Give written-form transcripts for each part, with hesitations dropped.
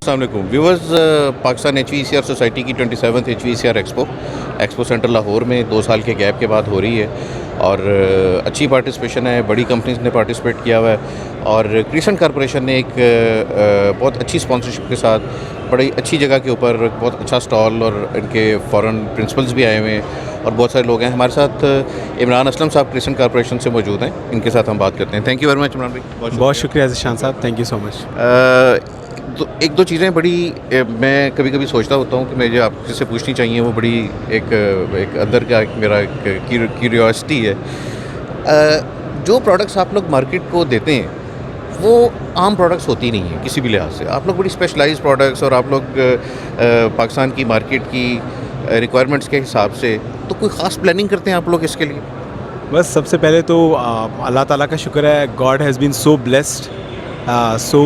अस्सलाम वालेकुम viewers. Pakistan HVACR society की 27th HVACR expo centre Lahore में 2 साल के गैप के बाद हो रही है और अच्छी पार्टिसिपेशन है, बड़ी कंपनीज ने पार्टिसिपेट किया हुआ है और क्रिसन कॉरपोरेशन ने एक बहुत अच्छी स्पॉन्सरशिप के साथ बड़ी अच्छी जगह के ऊपर बहुत अच्छा स्टॉल और इनके फॉरेन प्रिंसिपल्स भी आए हुए हैं और बहुत सारे लोग हैं। हमारे साथ इमरान असलम साहब क्रिसन कॉरपोरेशन से मौजूद हैं, इनके साथ हम बात करते हैं। Thank you very much Imran भाई। बहुत शुक्रिया ज़िशान साहब, थैंक यू सो मच। तो एक दो चीज़ें बड़ी मैं कभी कभी सोचता होता हूँ कि मुझे आपसे पूछनी चाहिए, वो बड़ी एक अंदर का मेरा क्यूरियोसिटी है। जो प्रोडक्ट्स आप लोग मार्केट को देते हैं वो आम प्रोडक्ट्स होती नहीं हैं किसी भी लिहाज से। आप लोग बड़ी स्पेशलाइज्ड प्रोडक्ट्स और आप लोग पाकिस्तान की मार्केट की रिक्वायरमेंट्स के हिसाब से तो कोई ख़ास प्लानिंग करते हैं आप लोग इसके लिए? बस सबसे पहले तो अल्लाह ताला का शुक्र है, god has been so blessed, so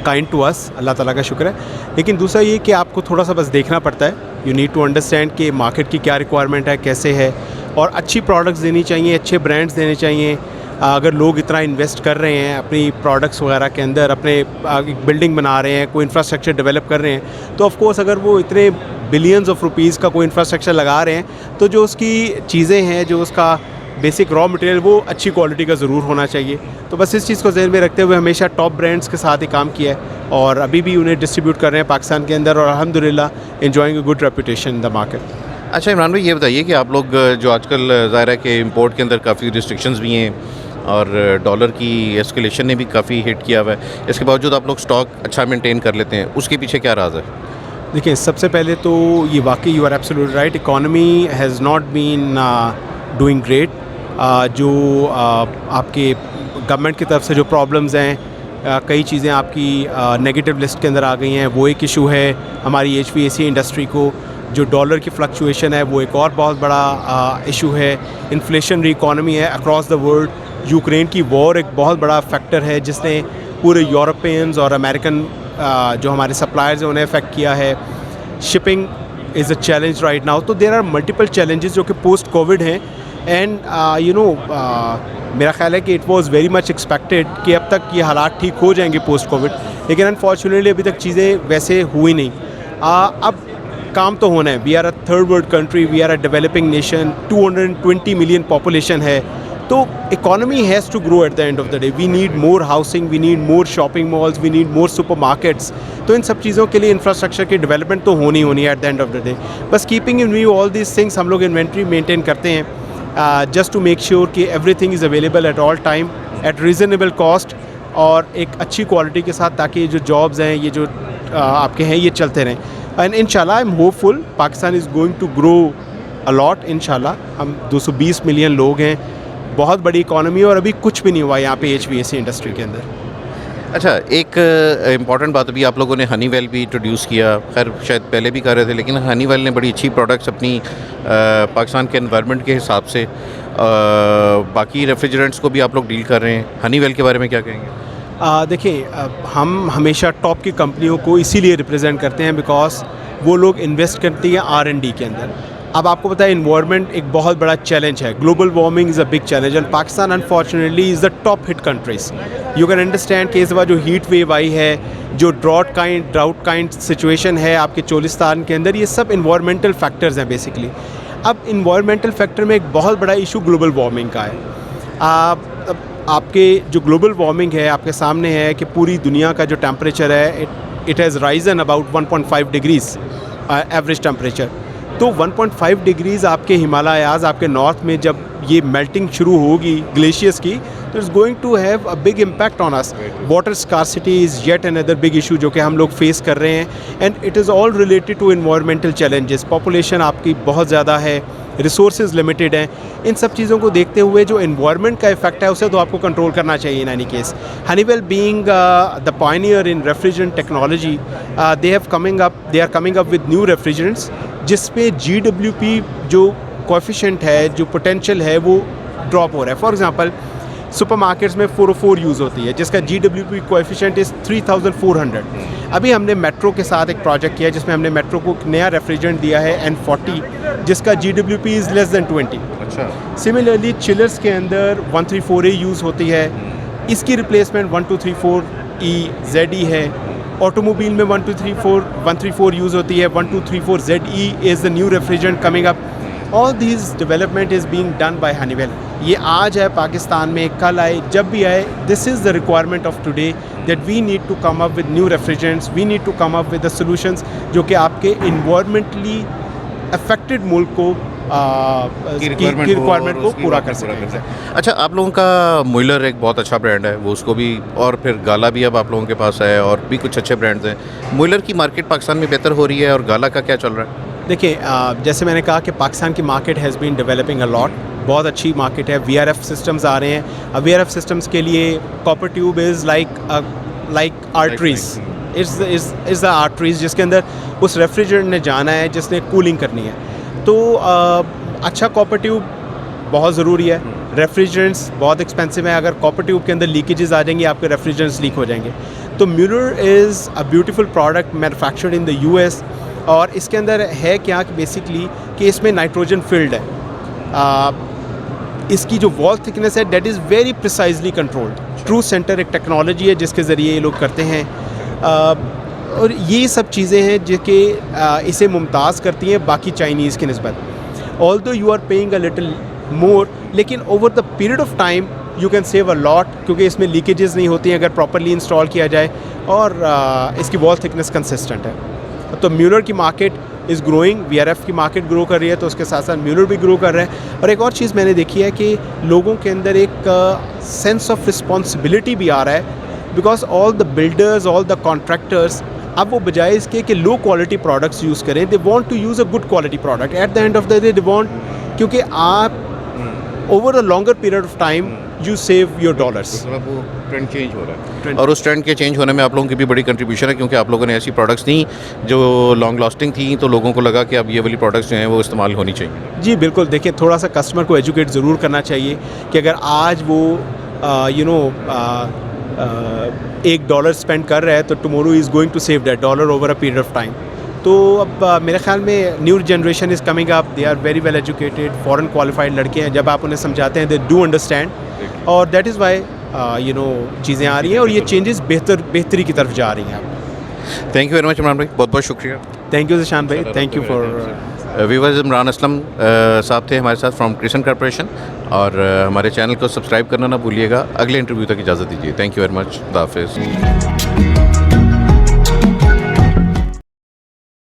kind to us, Allah ताला का शुक्र है। लेकिन दूसरा ये कि आपको थोड़ा सा बस देखना पड़ता है, यू नीड टू अंडरस्टैंड कि मार्केट की क्या रिक्वायरमेंट है, कैसे है, और अच्छी प्रोडक्ट्स देनी चाहिए, अच्छे ब्रांड्स देने चाहिए। अगर लोग इतना इन्वेस्ट कर रहे हैं अपनी प्रोडक्ट्स वगैरह के अंदर, अपने बिल्डिंग बना रहे हैं, कोई इंफ्रास्ट्रक्चर डेवलप कर रहे हैं, तो ऑफ कोर्स अगर वो इतने बिलियंस ऑफ रुपीज़ का कोई इंफ्रास्ट्रक्चर लगा रहे हैं तो जो उसकी चीज़ें हैं, जो उसका बेसिक रॉ मटेरियल, वो अच्छी क्वालिटी का ज़रूर होना चाहिए। तो बस इस चीज़ को ज़हन में रखते हुए हमेशा टॉप ब्रांड्स के साथ ही काम किया है और अभी भी उन्हें डिस्ट्रीब्यूट कर रहे हैं पाकिस्तान के अंदर और अल्हम्दुलिल्लाह enjoying a good reputation in the market. अच्छा इमरान भाई, ये बताइए कि आप लोग जो आजकल ज़ाहिर है कि इम्पोर्ट के अंदर काफ़ी रिस्ट्रिक्शंस भी हैं और डॉलर की एस्केलेशन ने भी काफ़ी हिट किया हुआ है, इसके बावजूद आप लोग स्टॉक अच्छा मेंटेन कर लेते हैं, उसके पीछे क्या राज है? देखिए, सबसे पहले तो ये वाकई you are absolutely right, economy has not been doing great. जो आपके गवर्नमेंट की तरफ से जो प्रॉब्लम्स हैं, कई चीज़ें आपकी नेगेटिव लिस्ट के अंदर आ गई हैं, वो एक इशू है। हमारी HVAC इंडस्ट्री को जो डॉलर की फ्लक्चुएशन है वो एक और बहुत बड़ा इशू है। इन्फ्लेशनरी इकॉनमी है अक्रॉस द वर्ल्ड। यूक्रेन की वॉर एक बहुत बड़ा फैक्टर है जिसने पूरे यूरोपियंस और अमेरिकन जो हमारे सप्लायर्स हैं उन्हें अफेक्ट किया है। Shipping is a challenge right now. तो देयर आर मल्टीपल चैलेंजेस जो कि पोस्ट कोविड हैं एंड मेरा ख्याल है कि it was very much expected कि अब तक ये हालात ठीक हो जाएंगे पोस्ट कोविड, लेकिन अनफॉर्चुनेटली अभी तक चीज़ें वैसे हुई नहीं। अब काम तो होना है। We are a third world country, we are a developing nation, 220 million population है, तो economy has to grow at the end of the day. We need more housing, we need more shopping malls, we need more supermarkets. तो इन सब चीज़ों के लिए infrastructure की development तो होनी है at the end of the day. बस keeping in view all these things, हम लोग इन्वेंट्री मेंटेन करते हैं जस्ट टू मेक श्योर कि everything is available at all time at reasonable cost और एक अच्छी क्वालिटी के साथ, ताकि जो जॉब्स हैं, ये जो आपके हैं, ये चलते रहें। एंड इंशाल्लाह I am hopeful Pakistan is going to grow a lot. इंशाल्लाह हम 220 मिलियन लोग हैं, बहुत बड़ी इकॉनमी, और अभी कुछ भी नहीं हुआ यहाँ पे HVAC इंडस्ट्री के अंदर। अच्छा, एक इम्पॉर्टेंट बात, अभी आप लोगों ने हनीवेल भी इंट्रोड्यूस किया, खैर शायद पहले भी कर रहे थे, लेकिन हनीवेल ने बड़ी अच्छी प्रोडक्ट्स अपनी पाकिस्तान के एनवायरनमेंट के हिसाब से बाकी रेफ्रिजरेंट्स को भी आप लोग डील कर रहे हैं। हनीवेल के बारे में क्या कहेंगे? देखिए, हम हमेशा टॉप की कंपनियों को इसीलिए रिप्रेजेंट करते हैं बिकॉज वो लोग इन्वेस्ट करती हैं R&D के अंदर। अब आपको पता है इन्वायरमेंट एक बहुत बड़ा चैलेंज है, global warming is a big challenge and Pakistan unfortunately is the top hit countries. You can understand कि इस बार जो हीट वेव आई है, जो ड्राउट काइंड सिचुएशन है आपके चोलिस्तान के अंदर, ये सब इन्वायरमेंटल फैक्टर्स हैं बेसिकली। अब इन्वायरमेंटल फैक्टर में एक बहुत बड़ा इशू ग्लोबल वार्मिंग का है। आपके जो ग्लोबल वार्मिंग है आपके सामने है कि पूरी दुनिया का जो टेम्परेचर है, it has Ryzen about 1.5 degrees average temperature. तो 1.5 डिग्रीज़ आपके हिमालयाज़, आपके नॉर्थ में जब ये मेल्टिंग शुरू होगी ग्लेशियर्स की, तो it's going to have a big impact on us. Water scarcity is yet another big issue जो कि हम लोग फेस कर रहे हैं and it is all related to environmental challenges. Population आपकी बहुत ज़्यादा है, रिसोर्सेज लिमिटेड हैं। इन सब चीज़ों को देखते हुए जो एनवायरनमेंट का इफेक्ट है उसे तो आपको कंट्रोल करना चाहिए in any case. Honeywell being the pioneer in refrigerant technology, they are coming up with new refrigerants जिसपे GWP जो कोएफिशिएंट है, जो पोटेंशियल है, वो ड्रॉप हो रहा है। फॉर एग्जांपल सुपरमार्केट्स में 404 यूज़ होती है जिसका GWP कोएफिशिएंट इज़ 3400। अभी हमने मेट्रो के साथ एक प्रोजेक्ट किया जिसमें हमने मेट्रो को एक नया रेफ्रिजरेंट दिया है N40 जिसका GWP इज़ लेस दैन 20। अच्छा, सिमिलरली चिलर्स के अंदर 134A यूज़ होती है, इसकी रिप्लेसमेंट 1234EZE है। ऑटोमोबाइल में 134 यूज़ होती है, 1234ZE is the new refrigerant coming up. All these development is being done by Honeywell. ये आज है पाकिस्तान में, कल आए, जब भी आए, this is the requirement of today that we need to come up with new refrigerants, we need to come up with the solutions जो कि आपके इन्वायरमेंटली अफेक्टेड मुल्क को की रिक्वायरमेंट को पूरा कर सकें. अच्छा, आप लोगों का मुइलर एक बहुत अच्छा ब्रांड है, वो उसको भी, और फिर गाला भी अब आप लोगों के पास है, और भी कुछ अच्छे ब्रांड्स हैं. मुइलर की मार्केट पाकिस्तान में बेहतर हो रही है, और गाला का क्या चल रहा है? देखिए, जैसे मैंने कहा कि पाकिस्तान की market has been developing a lot. बहुत अच्छी मार्केट है. VRF सिस्टम्स आ रहे हैं. अब VRF सिस्टम्स के लिए copper tube is like arteries, is the arteries जिसके अंदर उस रेफ्रिजरेंट ने जाना है जिसने कूलिंग करनी है. तो अच्छा कॉपर ट्यूब बहुत ज़रूरी है. रेफ्रिजरेंट्स बहुत एक्सपेंसिव है. अगर कॉपर ट्यूब के अंदर लीकेजेस आ जाएंगे, आपके रेफ्रिजरेंट्स लीक हो जाएंगे. तो Mueller is a beautiful product manufactured in the US. और इसके अंदर है क्या कि बेसिकली कि इसमें नाइट्रोजन फिल्ड है. इसकी जो वॉल थिकनेस है that is very precisely controlled. True centre एक टेक्नोलॉजी है जिसके ज़रिए ये लोग करते हैं. और ये सब चीज़ें हैं जो कि इसे मुमताज़ करती हैं बाकी चाइनीज़ की निस्बत. Although you are paying a little more, लेकिन over the period of time you can save a lot, क्योंकि इसमें लीकेजेस नहीं होती हैं अगर प्रॉपरली इंस्टॉल किया जाए, और इसकी वॉल थिकनेस कंसिस्टेंट है. तो म्यूलर की मार्केट इज़ ग्रोइंग. VRF की मार्केट ग्रो कर रही है, तो उसके साथ साथ म्यूलर भी ग्रो कर रहा है. और एक और चीज़ मैंने देखी है कि लोगों के अंदर एक सेंस ऑफ रिस्पॉन्सिबिलिटी भी आ रहा है, because all the builders, all the contractors, अब वो बजाय इसके कि लो क्वालिटी प्रोडक्ट्स यूज़ करें, they want to use a good quality product. At the end of the day they want, क्योंकि आप over a longer period of time you save your dollars. मतलब वो ट्रेंड चेंज हो रहा है, और उस ट्रेंड के चेंज होने में आप लोगों की भी बड़ी कंट्रीब्यूशन है, क्योंकि आप लोगों ने ऐसी प्रोडक्ट्स थी जो लॉन्ग लास्टिंग थी, तो लोगों को लगा कि अब ये वाली प्रोडक्ट्स जो हैं वो इस्तेमाल होनी चाहिए. जी बिल्कुल. देखिए, थोड़ा सा कस्टमर को एजुकेट ज़रूर करना चाहिए कि अगर आज वो $1 स्पेंड कर रहा है, तो tomorrow is going to save that dollar over a period of time. तो अब मेरे ख्याल में new generation is coming up. They are very well educated, foreign qualified लड़के हैं. जब आप उन्हें समझाते हैं, दे डू अंडरस्टैंड, और दैट इज़ वाई चीज़ें आ रही हैं, और ये चेंजेस बेहतरी की तरफ जा रही हैं. Thank you very much Imran भाई, बहुत बहुत शुक्रिया. थैंक यू ज़शान भाई, thank you for. Viewers, Imran Aslam साहब थे हमारे साथ फ्रॉम क्रिसन कॉर्पोरेशन, और हमारे चैनल को सब्सक्राइब करना ना भूलिएगा. अगले इंटरव्यू तक इजाज़त दीजिए. Thank you very much. खुदा हाफिज़.